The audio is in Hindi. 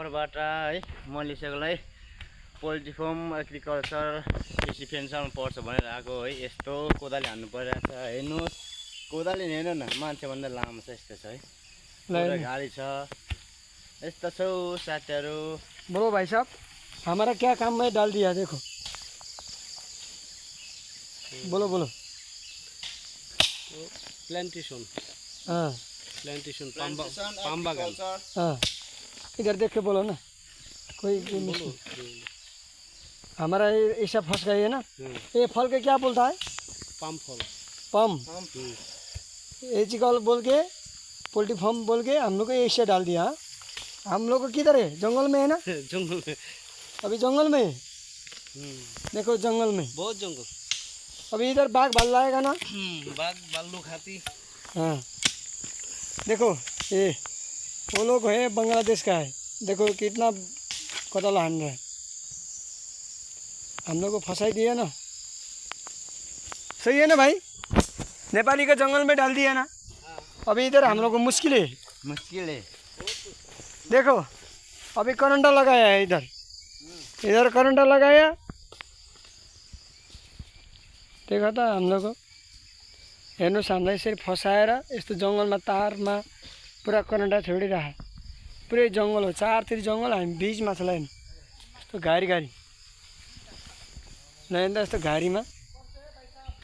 नम्बरबाट है मलेसियाकोलाई पोल्ट्री फार्म एग्रिकल्चर कृषि फेन्सनमा पर्छ भनेर आएको है। यस्तो कोदाले हान्नु परिरहेको छ, हेर्नुहोस् कोदाले हेर्नु न, मान्छेभन्दा लामो छ, यस्तो छ है। पुरा गाडी छ, यस्तो छ साथीहरू। बोलो भाई साहब, हमारा क्या काम में डाल दिया देखो। बोलो बोलो। प्लांटेशन, हाँ प्लांटेशन पाम बागान। हाँ, इधर देख के बोलो ना, कोई हमारा ऐसा फंस गई है ना। ये फल के क्या बोलता है? पाम फल। पम। ये चिकल बोल के पोल्ट्री फार्म बोल के हम लोग को ऐसे डाल दिया। हम लोग को किधर है? जंगल में है ना। जंगल में, अभी जंगल में है। देखो जंगल में, बहुत जंगल। अभी इधर बाघ भालू आएगा ना। बाघ भालू खाती। हाँ देखो ये वो लोग है, बांग्लादेश का है। देखो कितना कोदाला हान रहा है। हम लोग को फंसाई दिया ना। सही है ना भाई, नेपाली का जंगल में डाल दिया ना। अभी इधर हम लोग को मुश्किल है, मुश्किल है। देखो अभी करंटा लगाया है, इधर इधर करंटा लगाया। देखा था हम लोग को, हेर्नुहोस् हामीलाई यसरी फसाएर यस्तो जङ्गलमा तारमा पुरा करन्टा छोडिरह। पुरै जङ्गल हो, चारतिर जङ्गल, हामी बिचमा छ। लाइन यस्तो घारी घारी लाइन त यस्तो घारीमा